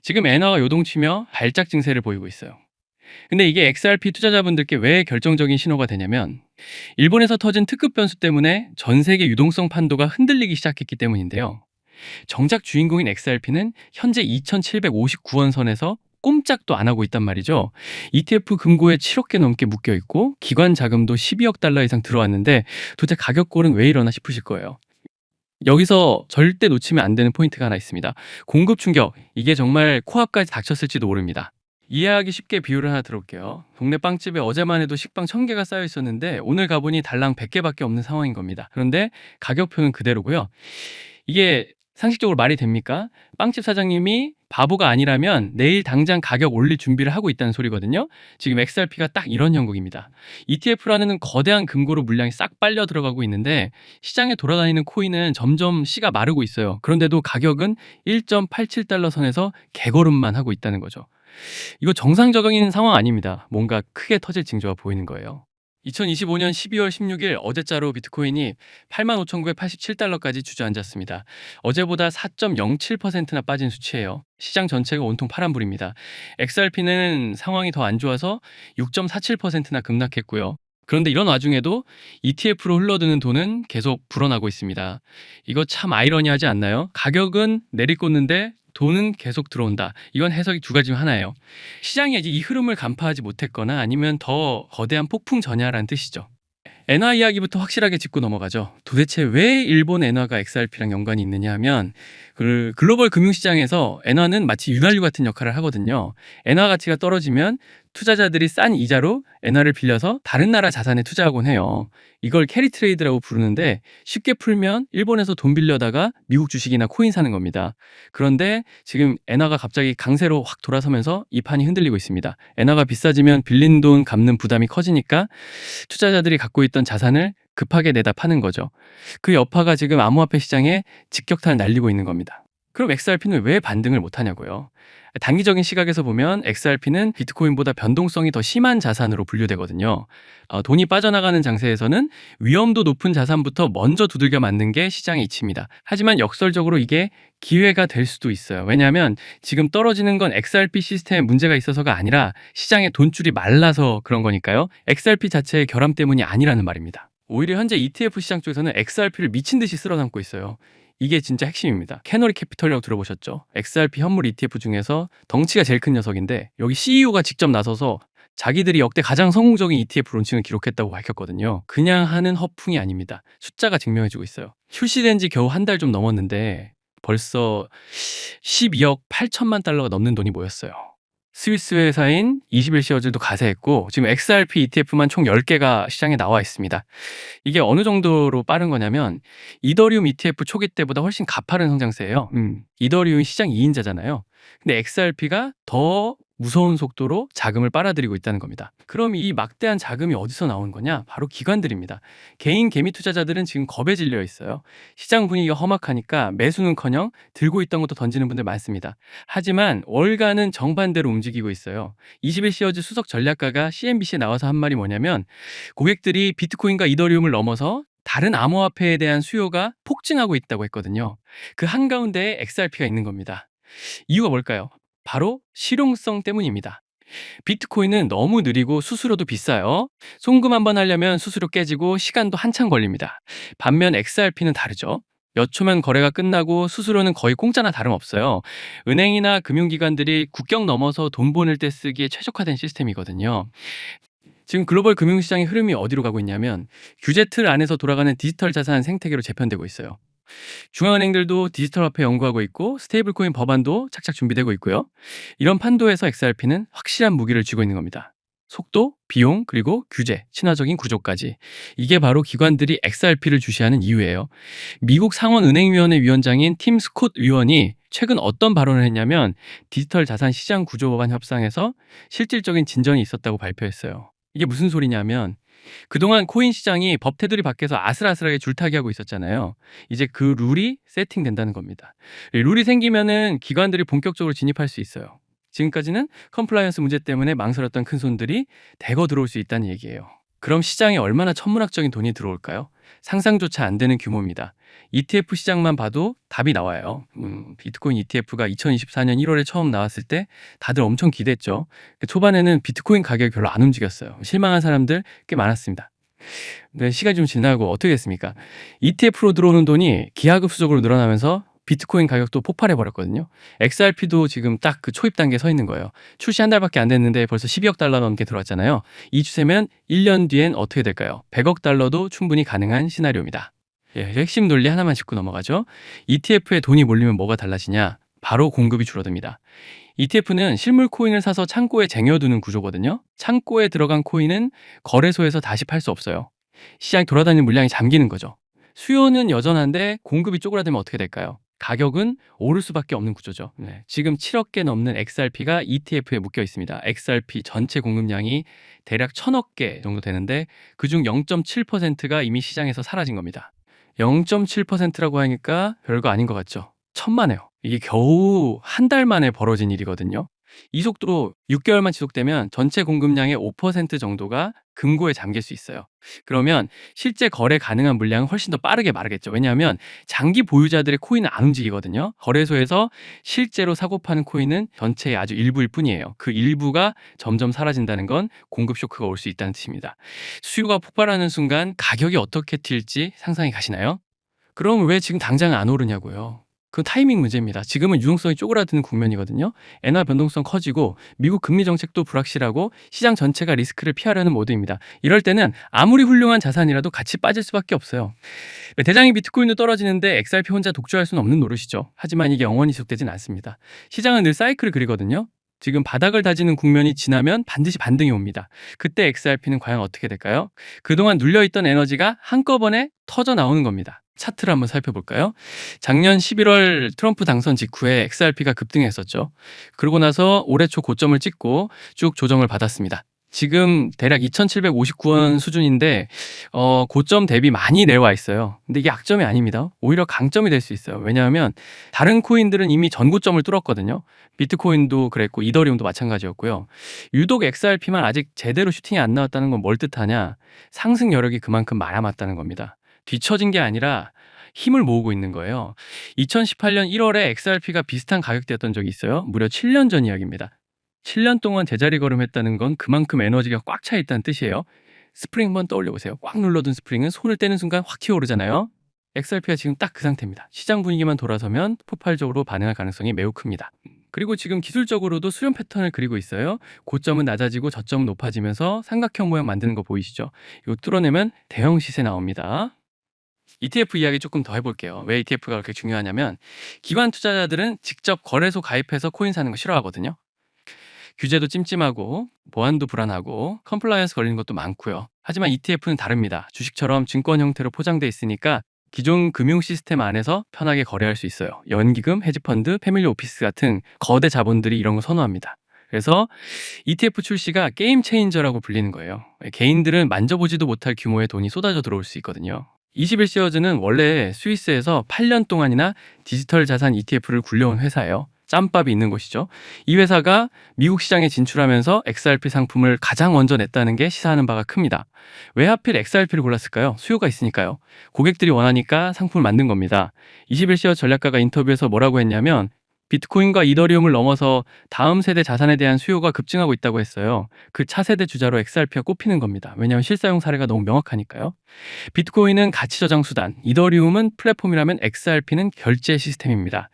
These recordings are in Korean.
지금 엔화가 요동치며 발작 증세를 보이고 있어요. 근데 이게 XRP 투자자분들께 왜 결정적인 신호가 되냐면 일본에서 터진 특급 변수 때문에 전 세계 유동성 판도가 흔들리기 시작했기 때문인데요. 정작 주인공인 XRP는 현재 2,759원 선에서 꼼짝도 안 하고 있단 말이죠. ETF 금고에 7억 개 넘게 묶여 있고 기관 자금도 12억 달러 이상 들어왔는데 도대체 가격골은 왜 이러나 싶으실 거예요. 여기서 절대 놓치면 안 되는 포인트가 하나 있습니다. 공급 충격. 이게 정말 코앞까지 닥쳤을지도 모릅니다. 이해하기 쉽게 비유를 하나 들어볼게요. 동네 빵집에 어제만 해도 식빵 1000개가 쌓여 있었는데 오늘 가보니 달랑 100개밖에 없는 상황인 겁니다. 그런데 가격표는 그대로고요. 이게 상식적으로 말이 됩니까? 빵집 사장님이 바보가 아니라면 내일 당장 가격 올릴 준비를 하고 있다는 소리거든요. 지금 XRP가 딱 이런 형국입니다. ETF라는 거대한 금고로 물량이 싹 빨려 들어가고 있는데 시장에 돌아다니는 코인은 점점 씨가 마르고 있어요. 그런데도 가격은 1.87달러 선에서 개걸음만 하고 있다는 거죠. 이거 정상적인 상황 아닙니다. 뭔가 크게 터질 징조가 보이는 거예요. 2025년 12월 16일 어제자로 비트코인이 85,987달러까지 주저앉았습니다. 어제보다 4.07%나 빠진 수치예요. 시장 전체가 온통 파란불입니다. XRP는 상황이 더 안 좋아서 6.47%나 급락했고요. 그런데 이런 와중에도 ETF로 흘러드는 돈은 계속 불어나고 있습니다. 이거 참 아이러니하지 않나요? 가격은 내리꽂는데 돈은 계속 들어온다. 이건 해석이 두 가지 중 하나예요. 시장이 이제 이 흐름을 간파하지 못했거나 아니면 더 거대한 폭풍 전야라는 뜻이죠. 엔화 이야기부터 확실하게 짚고 넘어가죠. 도대체 왜 일본 엔화가 XRP랑 연관이 있느냐 하면 그 글로벌 금융시장에서 엔화는 마치 윤활유 같은 역할을 하거든요. 엔화 가치가 떨어지면 투자자들이 싼 이자로 엔화를 빌려서 다른 나라 자산에 투자하곤 해요. 이걸 캐리 트레이드라고 부르는데 쉽게 풀면 일본에서 돈 빌려다가 미국 주식이나 코인 사는 겁니다. 그런데 지금 엔화가 갑자기 강세로 확 돌아서면서 이 판이 흔들리고 있습니다. 엔화가 비싸지면 빌린 돈 갚는 부담이 커지니까 투자자들이 갖고 있던 자산을 급하게 내다 파는 거죠. 그 여파가 지금 암호화폐 시장에 직격탄을 날리고 있는 겁니다. 그럼 XRP는 왜 반등을 못하냐고요? 단기적인 시각에서 보면 XRP는 비트코인보다 변동성이 더 심한 자산으로 분류되거든요. 돈이 빠져나가는 장세에서는 위험도 높은 자산부터 먼저 두들겨 맞는 게 시장의 이치입니다. 하지만 역설적으로 이게 기회가 될 수도 있어요. 왜냐하면 지금 떨어지는 건 XRP 시스템에 문제가 있어서가 아니라 시장의 돈줄이 말라서 그런 거니까요. XRP 자체의 결함 때문이 아니라는 말입니다. 오히려 현재 ETF 시장 쪽에서는 XRP를 미친 듯이 쓸어담고 있어요. 이게 진짜 핵심입니다. 캐너리 캐피털이라고 들어보셨죠? XRP 현물 ETF 중에서 덩치가 제일 큰 녀석인데 여기 CEO가 직접 나서서 자기들이 역대 가장 성공적인 ETF 론칭을 기록했다고 밝혔거든요. 그냥 하는 허풍이 아닙니다. 숫자가 증명해주고 있어요. 출시된 지 겨우 한 달 좀 넘었는데 벌써 12억 8천만 달러가 넘는 돈이 모였어요. 스위스 회사인 21시어즈도 가세했고 지금 XRP ETF만 총 10개가 시장에 나와 있습니다. 이게 어느 정도로 빠른 거냐면 이더리움 ETF 초기 때보다 훨씬 가파른 성장세예요. 이더리움이 시장 2인자잖아요. 근데 XRP가 더 무서운 속도로 자금을 빨아들이고 있다는 겁니다. 그럼 이 막대한 자금이 어디서 나오는 거냐? 바로 기관들입니다. 개인 개미 투자자들은 지금 겁에 질려 있어요. 시장 분위기가 험악하니까 매수는커녕 들고 있던 것도 던지는 분들 많습니다. 하지만 월가는 정반대로 움직이고 있어요. 21시어즈 수석 전략가가 CNBC에 나와서 한 말이 뭐냐면 고객들이 비트코인과 이더리움을 넘어서 다른 암호화폐에 대한 수요가 폭증하고 있다고 했거든요. 그 한가운데에 XRP가 있는 겁니다. 이유가 뭘까요? 바로 실용성 때문입니다. 비트코인은 너무 느리고 수수료도 비싸요. 송금 한번 하려면 수수료 깨지고 시간도 한참 걸립니다. 반면 XRP는 다르죠. 몇 초면 거래가 끝나고 수수료는 거의 공짜나 다름없어요. 은행이나 금융기관들이 국경 넘어서 돈 보낼 때 쓰기에 최적화된 시스템이거든요. 지금 글로벌 금융시장의 흐름이 어디로 가고 있냐면 규제 틀 안에서 돌아가는 디지털 자산 생태계로 재편되고 있어요. 중앙은행들도 디지털 화폐 연구하고 있고 스테이블코인 법안도 착착 준비되고 있고요. 이런 판도에서 XRP는 확실한 무기를 쥐고 있는 겁니다. 속도, 비용, 그리고 규제, 친화적인 구조까지. 이게 바로 기관들이 XRP를 주시하는 이유예요. 미국 상원은행위원회 위원장인 팀 스콧 의원이 최근 어떤 발언을 했냐면 디지털 자산 시장 구조 법안 협상에서 실질적인 진전이 있었다고 발표했어요. 이게 무슨 소리냐면 그동안 코인 시장이 법 테두리 밖에서 아슬아슬하게 줄타기 하고 있었잖아요. 이제 그 룰이 세팅된다는 겁니다. 룰이 생기면은 기관들이 본격적으로 진입할 수 있어요. 지금까지는 컴플라이언스 문제 때문에 망설였던 큰손들이 대거 들어올 수 있다는 얘기예요. 그럼 시장에 얼마나 천문학적인 돈이 들어올까요? 상상조차 안 되는 규모입니다. ETF 시장만 봐도 답이 나와요. 비트코인 ETF가 2024년 1월에 처음 나왔을 때 다들 엄청 기대했죠. 초반에는 비트코인 가격이 별로 안 움직였어요. 실망한 사람들 꽤 많았습니다. 네, 시간이 좀 지나고 어떻게 됐습니까? ETF로 들어오는 돈이 기하급수적으로 늘어나면서 비트코인 가격도 폭발해 버렸거든요. XRP도 지금 딱 그 초입 단계에 서 있는 거예요. 출시 한 달밖에 안 됐는데 벌써 12억 달러 넘게 들어왔잖아요. 이 추세면 1년 뒤엔 어떻게 될까요? 100억 달러도 충분히 가능한 시나리오입니다. 예, 핵심 논리 하나만 짚고 넘어가죠. ETF에 돈이 몰리면 뭐가 달라지냐? 바로 공급이 줄어듭니다. ETF는 실물 코인을 사서 창고에 쟁여두는 구조거든요. 창고에 들어간 코인은 거래소에서 다시 팔 수 없어요. 시장이 돌아다니는 물량이 잠기는 거죠. 수요는 여전한데 공급이 쪼그라들면 어떻게 될까요? 가격은 오를 수밖에 없는 구조죠. 네, 지금 7억 개 넘는 XRP가 ETF에 묶여 있습니다. XRP 전체 공급량이 대략 1000억 개 정도 되는데 그중 0.7%가 이미 시장에서 사라진 겁니다. 0.7%라고 하니까 별거 아닌 것 같죠? 천만에요. 이게 겨우 한 달 만에 벌어진 일이거든요. 이 속도로 6개월만 지속되면 전체 공급량의 5% 정도가 금고에 잠길 수 있어요. 그러면 실제 거래 가능한 물량은 훨씬 더 빠르게 마르겠죠. 왜냐하면 장기 보유자들의 코인은 안 움직이거든요. 거래소에서 실제로 사고 파는 코인은 전체의 아주 일부일 뿐이에요. 그 일부가 점점 사라진다는 건 공급 쇼크가 올 수 있다는 뜻입니다. 수요가 폭발하는 순간 가격이 어떻게 튈지 상상이 가시나요? 그럼 왜 지금 당장 안 오르냐고요? 그 타이밍 문제입니다. 지금은 유동성이 쪼그라드는 국면이거든요. 엔화 변동성 커지고 미국 금리 정책도 불확실하고 시장 전체가 리스크를 피하려는 모드입니다. 이럴 때는 아무리 훌륭한 자산이라도 같이 빠질 수밖에 없어요. 대장이 비트코인도 떨어지는데 XRP 혼자 독주할 수는 없는 노릇이죠. 하지만 이게 영원히 지속되진 않습니다. 시장은 늘 사이클을 그리거든요. 지금 바닥을 다지는 국면이 지나면 반드시 반등이 옵니다. 그때 XRP는 과연 어떻게 될까요? 그동안 눌려있던 에너지가 한꺼번에 터져 나오는 겁니다. 차트를 한번 살펴볼까요? 작년 11월 트럼프 당선 직후에 XRP가 급등했었죠. 그러고 나서 올해 초 고점을 찍고 쭉 조정을 받았습니다. 지금 대략 2,759원 수준인데 고점 대비 많이 내려와 있어요. 근데 이게 약점이 아닙니다. 오히려 강점이 될 수 있어요. 왜냐하면 다른 코인들은 이미 전고점을 뚫었거든요. 비트코인도 그랬고 이더리움도 마찬가지였고요. 유독 XRP만 아직 제대로 슈팅이 안 나왔다는 건 뭘 뜻하냐? 상승 여력이 그만큼 많아맞다는 겁니다. 뒤처진 게 아니라 힘을 모으고 있는 거예요. 2018년 1월에 XRP가 비슷한 가격대였던 적이 있어요. 무려 7년 전 이야기입니다. 7년 동안 제자리 걸음했다는 건 그만큼 에너지가 꽉 차 있다는 뜻이에요. 스프링 한번 떠올려 보세요. 꽉 눌러둔 스프링은 손을 떼는 순간 확 튀어오르잖아요. XRP가 지금 딱 그 상태입니다. 시장 분위기만 돌아서면 폭발적으로 반응할 가능성이 매우 큽니다. 그리고 지금 기술적으로도 수렴 패턴을 그리고 있어요. 고점은 낮아지고 저점은 높아지면서 삼각형 모양 만드는 거 보이시죠? 이거 뚫어내면 대형 시세 나옵니다. ETF 이야기 조금 더 해볼게요. 왜 ETF가 그렇게 중요하냐면 기관 투자자들은 직접 거래소 가입해서 코인 사는 거 싫어하거든요. 규제도 찜찜하고 보안도 불안하고 컴플라이언스 걸리는 것도 많고요. 하지만 ETF는 다릅니다. 주식처럼 증권 형태로 포장돼 있으니까 기존 금융 시스템 안에서 편하게 거래할 수 있어요. 연기금, 헤지펀드, 패밀리 오피스 같은 거대 자본들이 이런 거 선호합니다. 그래서 ETF 출시가 게임 체인저라고 불리는 거예요. 개인들은 만져보지도 못할 규모의 돈이 쏟아져 들어올 수 있거든요. 21시어즈는 원래 스위스에서 8년 동안이나 디지털 자산 ETF를 굴려온 회사예요. 짬밥이 있는 곳이죠. 이 회사가 미국 시장에 진출하면서 XRP 상품을 가장 먼저 냈다는 게 시사하는 바가 큽니다. 왜 하필 XRP를 골랐을까요? 수요가 있으니까요. 고객들이 원하니까 상품을 만든 겁니다. 21시어 전략가가 인터뷰에서 뭐라고 했냐면 비트코인과 이더리움을 넘어서 다음 세대 자산에 대한 수요가 급증하고 있다고 했어요. 그 차세대 주자로 XRP가 꼽히는 겁니다. 왜냐하면 실사용 사례가 너무 명확하니까요. 비트코인은 가치 저장 수단, 이더리움은 플랫폼이라면 XRP는 결제 시스템입니다.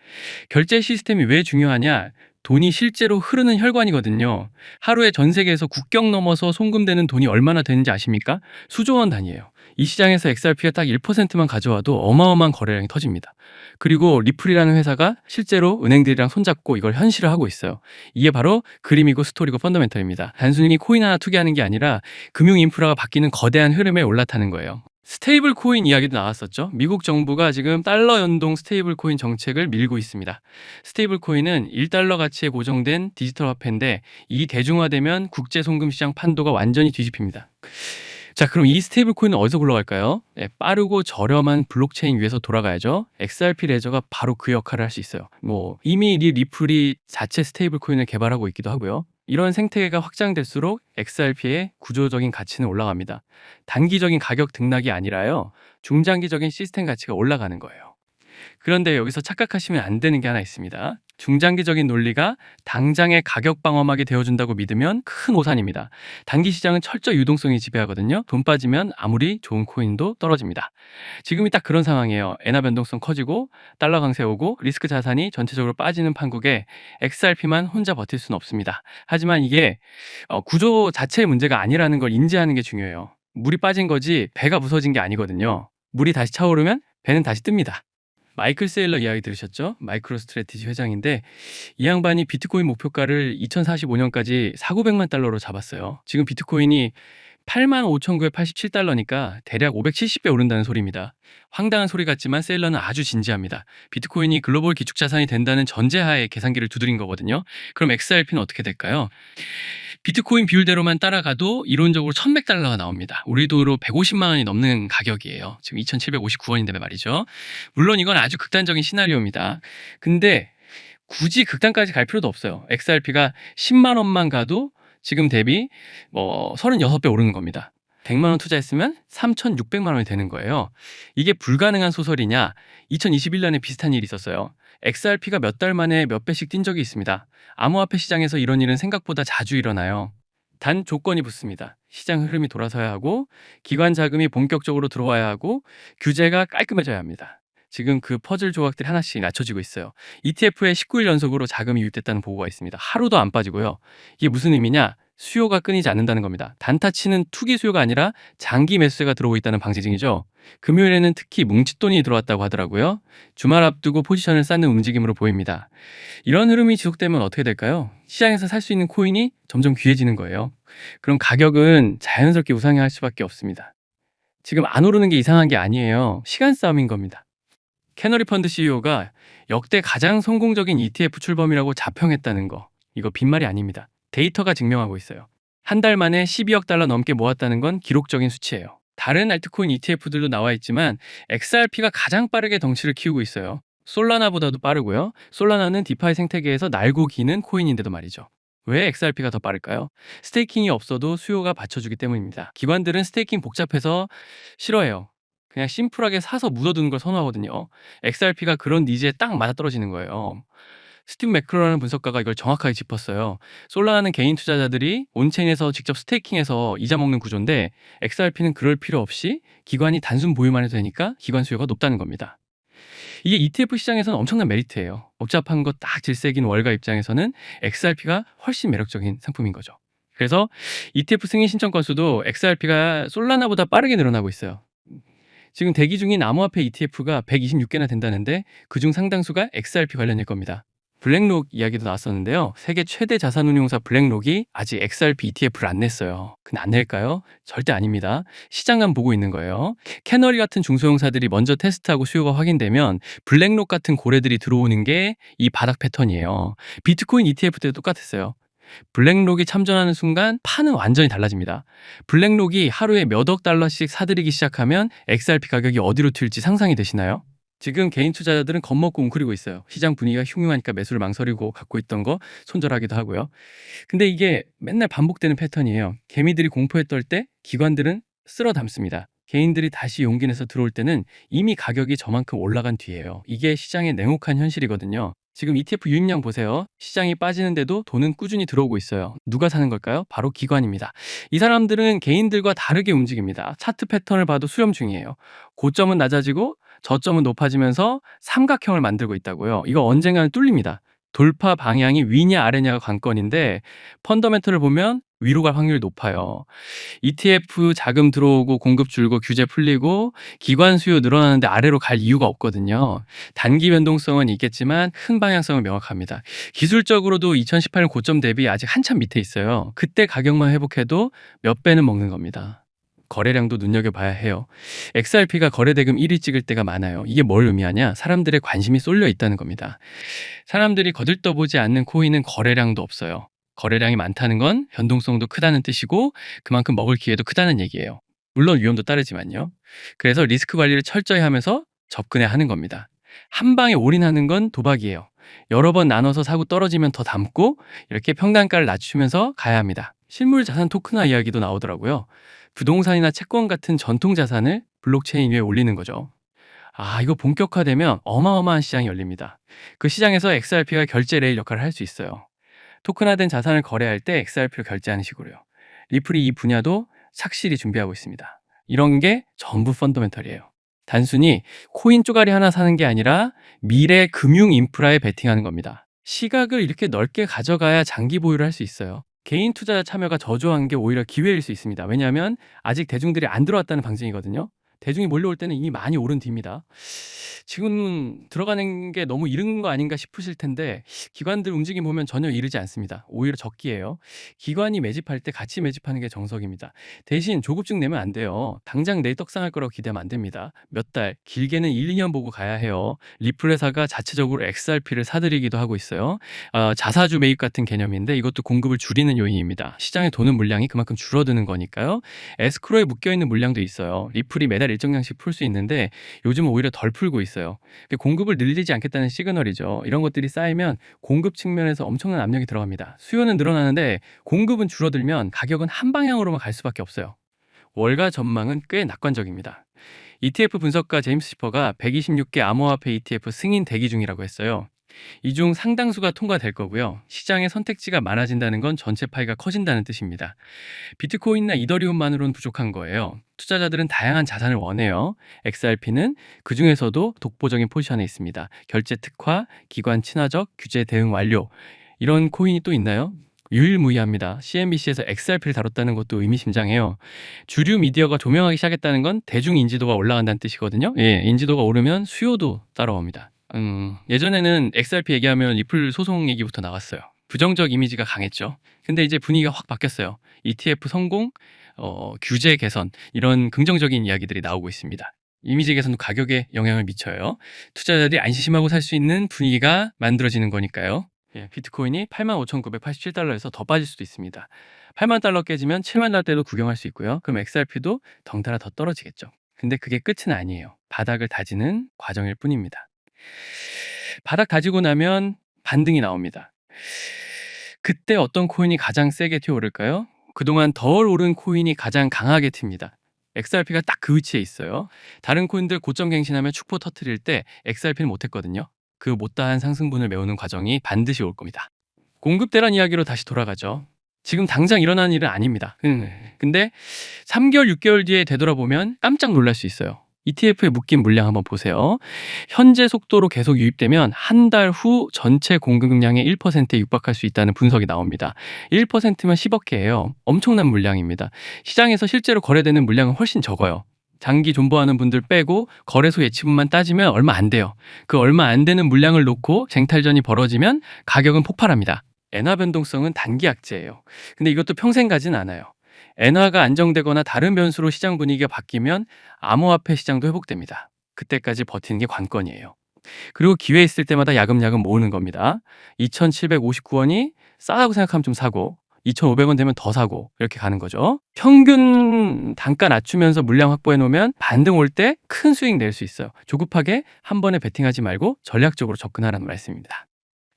결제 시스템이 왜 중요하냐? 돈이 실제로 흐르는 혈관이거든요. 하루에 전 세계에서 국경 넘어서 송금되는 돈이 얼마나 되는지 아십니까? 수조 원 단위예요. 이 시장에서 XRP가 딱 1%만 가져와도 어마어마한 거래량이 터집니다. 그리고 리플이라는 회사가 실제로 은행들이랑 손잡고 이걸 현실화하고 있어요. 이게 바로 그림이고 스토리고 펀더멘털입니다. 단순히 코인 하나 투기하는 게 아니라 금융 인프라가 바뀌는 거대한 흐름에 올라타는 거예요. 스테이블 코인 이야기도 나왔었죠. 미국 정부가 지금 달러 연동 스테이블 코인 정책을 밀고 있습니다. 스테이블 코인은 1달러 가치에 고정된 디지털 화폐인데 이 대중화되면 국제 송금 시장 판도가 완전히 뒤집힙니다. 자, 그럼 이 스테이블 코인은 어디서 굴러갈까요? 네, 빠르고 저렴한 블록체인 위에서 돌아가야죠. XRP 레저가 바로 그 역할을 할 수 있어요. 이미 리플이 자체 스테이블 코인을 개발하고 있기도 하고요. 이런 생태계가 확장될수록 XRP의 구조적인 가치는 올라갑니다. 단기적인 가격 등락이 아니라요. 중장기적인 시스템 가치가 올라가는 거예요. 그런데 여기서 착각하시면 안 되는 게 하나 있습니다. 중장기적인 논리가 당장의 가격 방어막이 되어준다고 믿으면 큰 오산입니다. 단기 시장은 철저히 유동성이 지배하거든요. 돈 빠지면 아무리 좋은 코인도 떨어집니다. 지금이 딱 그런 상황이에요. 엔화 변동성 커지고 달러 강세 오고 리스크 자산이 전체적으로 빠지는 판국에 XRP만 혼자 버틸 수는 없습니다. 하지만 이게 구조 자체의 문제가 아니라는 걸 인지하는 게 중요해요. 물이 빠진 거지 배가 부서진 게 아니거든요. 물이 다시 차오르면 배는 다시 뜹니다. 마이클 세일러 이야기 들으셨죠? 마이크로 스트래티지 회장인데 이 양반이 비트코인 목표가를 2045년까지 4,900만 달러로 잡았어요. 지금 비트코인이 85,987달러니까 대략 570배 오른다는 소리입니다. 황당한 소리 같지만 세일러는 아주 진지합니다. 비트코인이 글로벌 기축자산이 된다는 전제하에 계산기를 두드린 거거든요. 그럼 XRP는 어떻게 될까요? 비트코인 비율대로만 따라가도 이론적으로 1,100달러가 나옵니다. 우리 돈으로 150만 원이 넘는 가격이에요. 지금 2,759원인데 말이죠. 물론 이건 아주 극단적인 시나리오입니다. 근데 굳이 극단까지 갈 필요도 없어요. XRP가 10만 원만 가도 지금 대비 36배 오르는 겁니다. 100만 원 투자했으면 3,600만 원이 되는 거예요. 이게 불가능한 소설이냐? 2021년에 비슷한 일이 있었어요. XRP가 몇 달 만에 몇 배씩 뛴 적이 있습니다. 암호화폐 시장에서 이런 일은 생각보다 자주 일어나요. 단 조건이 붙습니다. 시장 흐름이 돌아서야 하고 기관 자금이 본격적으로 들어와야 하고 규제가 깔끔해져야 합니다. 지금 그 퍼즐 조각들이 하나씩 낮춰지고 있어요. ETF에 19일 연속으로 자금이 유입됐다는 보고가 있습니다. 하루도 안 빠지고요. 이게 무슨 의미냐? 수요가 끊이지 않는다는 겁니다. 단타 치는 투기 수요가 아니라 장기 매수세가 들어오고 있다는 방지증이죠. 금요일에는 특히 뭉칫돈이 들어왔다고 하더라고요. 주말 앞두고 포지션을 쌓는 움직임으로 보입니다. 이런 흐름이 지속되면 어떻게 될까요? 시장에서 살 수 있는 코인이 점점 귀해지는 거예요. 그럼 가격은 자연스럽게 우상향할 수밖에 없습니다. 지금 안 오르는 게 이상한 게 아니에요. 시간 싸움인 겁니다. 캐너리 펀드 CEO가 역대 가장 성공적인 ETF 출범이라고 자평했다는 거. 이거 빈말이 아닙니다. 데이터가 증명하고 있어요. 한 달 만에 12억 달러 넘게 모았다는 건 기록적인 수치예요. 다른 알트코인 ETF들도 나와 있지만 XRP가 가장 빠르게 덩치를 키우고 있어요. 솔라나보다도 빠르고요. 솔라나는 디파이 생태계에서 날고 기는 코인인데도 말이죠. 왜 XRP가 더 빠를까요? 스테이킹이 없어도 수요가 받쳐주기 때문입니다. 기관들은 스테이킹 복잡해서 싫어해요. 그냥 심플하게 사서 묻어두는 걸 선호하거든요. XRP가 그런 니즈에 딱 맞아떨어지는 거예요. 스티브 매크로라는 분석가가 이걸 정확하게 짚었어요. 솔라나는 개인 투자자들이 온체인에서 직접 스테이킹해서 이자 먹는 구조인데 XRP는 그럴 필요 없이 기관이 단순 보유만 해도 되니까 기관 수요가 높다는 겁니다. 이게 ETF 시장에서는 엄청난 메리트예요. 복잡한 거 딱 질색인 월가 입장에서는 XRP가 훨씬 매력적인 상품인 거죠. 그래서 ETF 승인 신청 건수도 XRP가 솔라나보다 빠르게 늘어나고 있어요. 지금 대기 중인 암호화폐 ETF가 126개나 된다는데 그중 상당수가 XRP 관련일 겁니다. 블랙록 이야기도 나왔었는데요. 세계 최대 자산운용사 블랙록이 아직 XRP ETF를 안 냈어요. 근데 안 낼까요? 절대 아닙니다. 시장만 보고 있는 거예요. 캐너리 같은 중소형사들이 먼저 테스트하고 수요가 확인되면 블랙록 같은 고래들이 들어오는 게 이 바닥 패턴이에요. 비트코인 ETF 때도 똑같았어요. 블랙록이 참전하는 순간 판은 완전히 달라집니다. 블랙록이 하루에 몇 억 달러씩 사들이기 시작하면 XRP 가격이 어디로 튈지 상상이 되시나요? 지금 개인 투자자들은 겁먹고 웅크리고 있어요. 시장 분위기가 흉흉하니까 매수를 망설이고 갖고 있던 거 손절하기도 하고요. 근데 이게 맨날 반복되는 패턴이에요. 개미들이 공포에 떨 때 기관들은 쓸어 담습니다. 개인들이 다시 용기 내서 들어올 때는 이미 가격이 저만큼 올라간 뒤에요. 이게 시장의 냉혹한 현실이거든요. 지금 ETF 유입량 보세요. 시장이 빠지는데도 돈은 꾸준히 들어오고 있어요. 누가 사는 걸까요? 바로 기관입니다. 이 사람들은 개인들과 다르게 움직입니다. 차트 패턴을 봐도 수렴 중이에요. 고점은 낮아지고 저점은 높아지면서 삼각형을 만들고 있다고요. 이거 언젠가는 뚫립니다. 돌파 방향이 위냐 아래냐가 관건인데 펀더멘털을 보면 위로 갈 확률이 높아요. ETF 자금 들어오고 공급 줄고 규제 풀리고 기관 수요 늘어나는데 아래로 갈 이유가 없거든요. 단기 변동성은 있겠지만 큰 방향성은 명확합니다. 기술적으로도 2018년 고점 대비 아직 한참 밑에 있어요. 그때 가격만 회복해도 몇 배는 먹는 겁니다. 거래량도 눈여겨봐야 해요. XRP가 거래대금 1위 찍을 때가 많아요. 이게 뭘 의미하냐? 사람들의 관심이 쏠려 있다는 겁니다. 사람들이 거들떠보지 않는 코인은 거래량도 없어요. 거래량이 많다는 건 변동성도 크다는 뜻이고 그만큼 먹을 기회도 크다는 얘기예요. 물론 위험도 따르지만요. 그래서 리스크 관리를 철저히 하면서 접근해야 하는 겁니다. 한 방에 올인하는 건 도박이에요. 여러 번 나눠서 사고 떨어지면 더 담고 이렇게 평단가를 낮추면서 가야 합니다. 실물 자산 토큰화 이야기도 나오더라고요. 부동산이나 채권 같은 전통 자산을 블록체인 위에 올리는 거죠. 이거 본격화되면 어마어마한 시장이 열립니다. 그 시장에서 XRP가 결제 레일 역할을 할 수 있어요. 토큰화된 자산을 거래할 때 XRP로 결제하는 식으로요. 리플이 이 분야도 착실히 준비하고 있습니다. 이런 게 전부 펀더멘털이에요. 단순히 코인 쪼가리 하나 사는 게 아니라 미래 금융 인프라에 베팅하는 겁니다. 시각을 이렇게 넓게 가져가야 장기 보유를 할 수 있어요. 개인 투자자 참여가 저조한 게 오히려 기회일 수 있습니다. 왜냐하면 아직 대중들이 안 들어왔다는 방증이거든요. 대중이 몰려올 때는 이미 많이 오른 뒤입니다. 지금 들어가는 게 너무 이른 거 아닌가 싶으실 텐데 기관들 움직임 보면 전혀 이르지 않습니다. 오히려 적기예요. 기관이 매집할 때 같이 매집하는 게 정석입니다. 대신 조급증 내면 안 돼요. 당장 내일 떡상할 거라고 기대하면 안 됩니다. 몇 달, 길게는 1, 2년 보고 가야 해요. 리플 회사가 자체적으로 XRP를 사들이기도 하고 있어요. 자사주 매입 같은 개념인데 이것도 공급을 줄이는 요인입니다. 시장에 도는 물량이 그만큼 줄어드는 거니까요. 에스크로에 묶여있는 물량도 있어요. 리플이 매달 일정량씩 풀 수 있는데 요즘은 오히려 덜 풀고 있어요. 공급을 늘리지 않겠다는 시그널이죠. 이런 것들이 쌓이면 공급 측면에서 엄청난 압력이 들어갑니다. 수요는 늘어나는데 공급은 줄어들면 가격은 한 방향으로만 갈 수밖에 없어요. 월가 전망은 꽤 낙관적입니다. ETF 분석가 제임스 시퍼가 126개 암호화폐 ETF 승인 대기 중이라고 했어요. 이 중 상당수가 통과될 거고요. 시장의 선택지가 많아진다는 건 전체 파이가 커진다는 뜻입니다. 비트코인이나 이더리움만으로는 부족한 거예요. 투자자들은 다양한 자산을 원해요. XRP는 그 중에서도 독보적인 포지션에 있습니다. 결제 특화, 기관 친화적, 규제 대응 완료. 이런 코인이 또 있나요? 유일무이합니다. CNBC에서 XRP를 다뤘다는 것도 의미심장해요. 주류 미디어가 조명하기 시작했다는 건 대중 인지도가 올라간다는 뜻이거든요. 인지도가 오르면 수요도 따라옵니다. 예전에는 XRP 얘기하면 리플 소송 얘기부터 나왔어요. 부정적 이미지가 강했죠. 근데 이제 분위기가 확 바뀌었어요. ETF 성공, 규제 개선 이런 긍정적인 이야기들이 나오고 있습니다. 이미지 개선도 가격에 영향을 미쳐요. 투자자들이 안심하고 살 수 있는 분위기가 만들어지는 거니까요. 비트코인이 85,987달러에서 더 빠질 수도 있습니다. 8만 달러 깨지면 7만 달러대도 구경할 수 있고요. 그럼 XRP도 덩달아 더 떨어지겠죠. 근데 그게 끝은 아니에요. 바닥을 다지는 과정일 뿐입니다. 바닥 다지고 나면 반등이 나옵니다. 그때 어떤 코인이 가장 세게 튀어오를까요? 그동안 덜 오른 코인이 가장 강하게 튑니다. XRP가 딱 그 위치에 있어요. 다른 코인들 고점 갱신하면 축포 터트릴 때 XRP는 못했거든요. 그 못다한 상승분을 메우는 과정이 반드시 올 겁니다. 공급 대란 이야기로 다시 돌아가죠. 지금 당장 일어나는 일은 아닙니다. 근데 3개월, 6개월 뒤에 되돌아보면 깜짝 놀랄 수 있어요. ETF에 묶인 물량 한번 보세요. 현재 속도로 계속 유입되면 한 달 후 전체 공급량의 1%에 육박할 수 있다는 분석이 나옵니다. 1%면 10억 개예요. 엄청난 물량입니다. 시장에서 실제로 거래되는 물량은 훨씬 적어요. 장기 존버하는 분들 빼고 거래소 예치분만 따지면 얼마 안 돼요. 그 얼마 안 되는 물량을 놓고 쟁탈전이 벌어지면 가격은 폭발합니다. 엔화 변동성은 단기 악재예요. 근데 이것도 평생 가진 않아요. 엔화가 안정되거나 다른 변수로 시장 분위기가 바뀌면 암호화폐 시장도 회복됩니다. 그때까지 버티는 게 관건이에요. 그리고 기회 있을 때마다 야금야금 모으는 겁니다. 2,759원이 싸다고 생각하면 좀 사고 2,500원 되면 더 사고 이렇게 가는 거죠. 평균 단가 낮추면서 물량 확보해 놓으면 반등 올 때 큰 수익 낼 수 있어요. 조급하게 한 번에 베팅하지 말고 전략적으로 접근하라는 말씀입니다.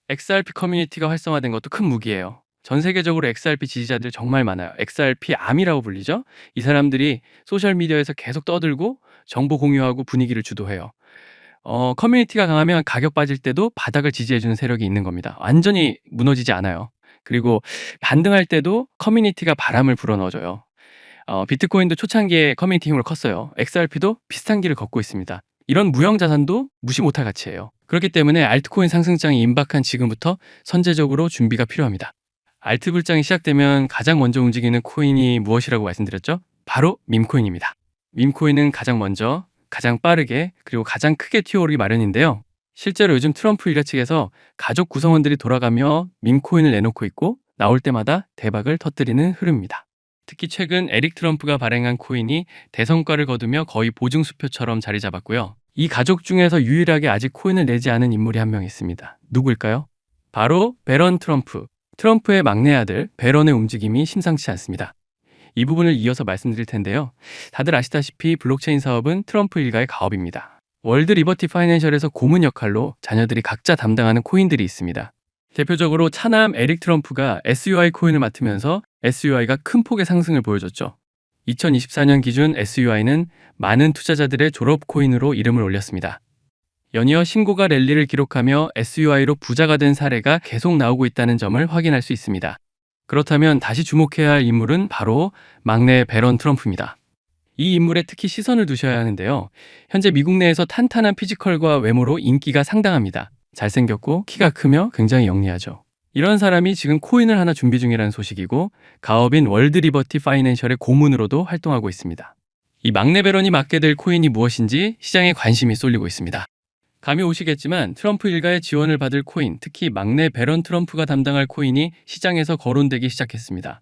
XRP 커뮤니티가 활성화된 것도 큰 무기예요. 전 세계적으로 XRP 지지자들 정말 많아요. XRP 암이라고 불리죠. 이 사람들이 소셜미디어에서 계속 떠들고 정보 공유하고 분위기를 주도해요. 커뮤니티가 강하면 가격 빠질 때도 바닥을 지지해주는 세력이 있는 겁니다. 완전히 무너지지 않아요. 그리고 반등할 때도 커뮤니티가 바람을 불어넣어줘요. 비트코인도 초창기에 커뮤니티 힘으로 컸어요. XRP도 비슷한 길을 걷고 있습니다. 이런 무형 자산도 무시 못할 가치예요. 그렇기 때문에 알트코인 상승장이 임박한 지금부터 선제적으로 준비가 필요합니다. 알트 불장이 시작되면 가장 먼저 움직이는 코인이 무엇이라고 말씀드렸죠? 바로 밈코인입니다. 밈코인은 가장 먼저, 가장 빠르게, 그리고 가장 크게 튀어오르기 마련인데요. 실제로 요즘 트럼프 일가 측에서 가족 구성원들이 돌아가며 밈코인을 내놓고 있고 나올 때마다 대박을 터뜨리는 흐름입니다. 특히 최근 에릭 트럼프가 발행한 코인이 대성과를 거두며 거의 보증수표처럼 자리 잡았고요. 이 가족 중에서 유일하게 아직 코인을 내지 않은 인물이 한 명 있습니다. 누구일까요? 바로 베런 트럼프. 트럼프의 막내 아들 베런의 움직임이 심상치 않습니다. 이 부분을 이어서 말씀드릴 텐데요. 다들 아시다시피 블록체인 사업은 트럼프 일가의 가업입니다. 월드 리버티 파이낸셜에서 고문 역할로 자녀들이 각자 담당하는 코인들이 있습니다. 대표적으로 차남 에릭 트럼프가 SUI 코인을 맡으면서 SUI가 큰 폭의 상승을 보여줬죠. 2024년 기준 SUI는 많은 투자자들의 졸업 코인으로 이름을 올렸습니다. 연이어 신고가 랠리를 기록하며 SUI로 부자가 된 사례가 계속 나오고 있다는 점을 확인할 수 있습니다. 그렇다면 다시 주목해야 할 인물은 바로 막내 배런 트럼프입니다. 이 인물에 특히 시선을 두셔야 하는데요. 현재 미국 내에서 탄탄한 피지컬과 외모로 인기가 상당합니다. 잘생겼고 키가 크며 굉장히 영리하죠. 이런 사람이 지금 코인을 하나 준비 중이라는 소식이고 가업인 월드 리버티 파이낸셜의 고문으로도 활동하고 있습니다. 이 막내 배런이 맡게 될 코인이 무엇인지 시장에 관심이 쏠리고 있습니다. 감이 오시겠지만 트럼프 일가의 지원을 받을 코인, 특히 막내 배런 트럼프가 담당할 코인이 시장에서 거론되기 시작했습니다.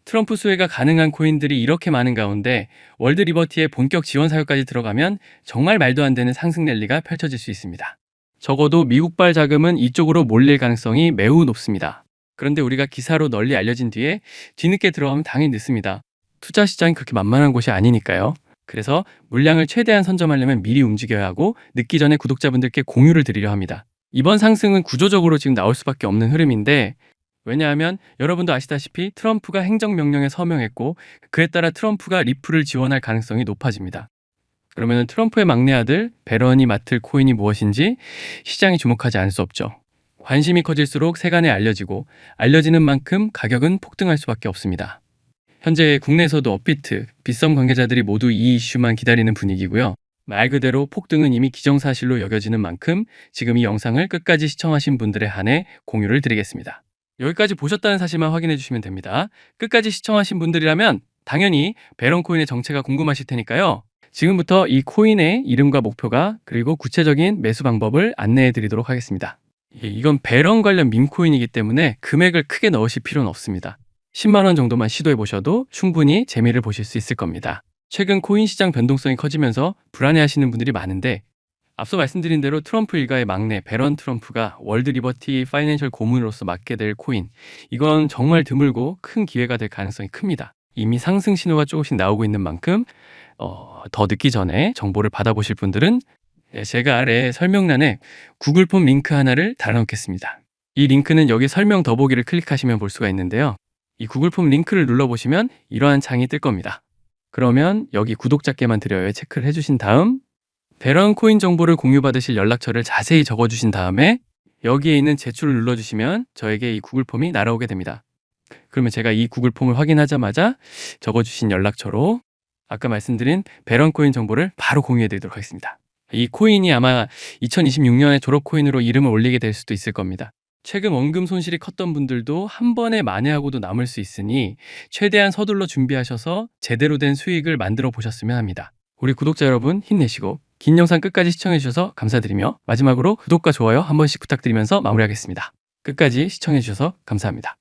트럼프 수혜가 가능한 코인들이 이렇게 많은 가운데 월드 리버티의 본격 지원 사유까지 들어가면 정말 말도 안 되는 상승 랠리가 펼쳐질 수 있습니다. 적어도 미국발 자금은 이쪽으로 몰릴 가능성이 매우 높습니다. 그런데 우리가 기사로 널리 알려진 뒤에 뒤늦게 들어가면 당연히 늦습니다. 투자 시장이 그렇게 만만한 곳이 아니니까요. 그래서 물량을 최대한 선점하려면 미리 움직여야 하고 늦기 전에 구독자분들께 공유를 드리려 합니다. 이번 상승은 구조적으로 지금 나올 수밖에 없는 흐름인데 왜냐하면 여러분도 아시다시피 트럼프가 행정명령에 서명했고 그에 따라 트럼프가 리플을 지원할 가능성이 높아집니다. 그러면 트럼프의 막내 아들 배런이 맡을 코인이 무엇인지 시장이 주목하지 않을 수 없죠. 관심이 커질수록 세간에 알려지고 알려지는 만큼 가격은 폭등할 수밖에 없습니다. 현재 국내에서도 업비트, 빗썸 관계자들이 모두 이 이슈만 기다리는 분위기고요. 말 그대로 폭등은 이미 기정사실로 여겨지는 만큼 지금 이 영상을 끝까지 시청하신 분들에 한해 공유를 드리겠습니다. 여기까지 보셨다는 사실만 확인해 주시면 됩니다. 끝까지 시청하신 분들이라면 당연히 배런 코인의 정체가 궁금하실 테니까요. 지금부터 이 코인의 이름과 목표가 그리고 구체적인 매수 방법을 안내해 드리도록 하겠습니다. 이건 배런 관련 밈코인이기 때문에 금액을 크게 넣으실 필요는 없습니다. 10만 원 정도만 시도해 보셔도 충분히 재미를 보실 수 있을 겁니다. 최근 코인 시장 변동성이 커지면서 불안해하시는 분들이 많은데 앞서 말씀드린 대로 트럼프 일가의 막내 배런 트럼프가 월드 리버티 파이낸셜 고문으로서 맡게 될 코인, 이건 정말 드물고 큰 기회가 될 가능성이 큽니다. 이미 상승 신호가 조금씩 나오고 있는 만큼 더 늦기 전에 정보를 받아보실 분들은 제가 아래 설명란에 구글 폼 링크 하나를 달아놓겠습니다. 이 링크는 여기 설명 더보기를 클릭하시면 볼 수가 있는데요. 이 구글 폼 링크를 눌러보시면 이러한 창이 뜰 겁니다. 그러면 여기 구독자께만 드려요 체크를 해주신 다음 배런 코인 정보를 공유받으실 연락처를 자세히 적어주신 다음에 여기에 있는 제출을 눌러주시면 저에게 이 구글 폼이 날아오게 됩니다. 그러면 제가 이 구글 폼을 확인하자마자 적어주신 연락처로 아까 말씀드린 배런 코인 정보를 바로 공유해 드리도록 하겠습니다. 이 코인이 아마 2026년에 졸업 코인으로 이름을 올리게 될 수도 있을 겁니다. 최근 원금 손실이 컸던 분들도 한 번에 만회하고도 남을 수 있으니 최대한 서둘러 준비하셔서 제대로 된 수익을 만들어 보셨으면 합니다. 우리 구독자 여러분 힘내시고 긴 영상 끝까지 시청해 주셔서 감사드리며 마지막으로 구독과 좋아요 한 번씩 부탁드리면서 마무리하겠습니다. 끝까지 시청해 주셔서 감사합니다.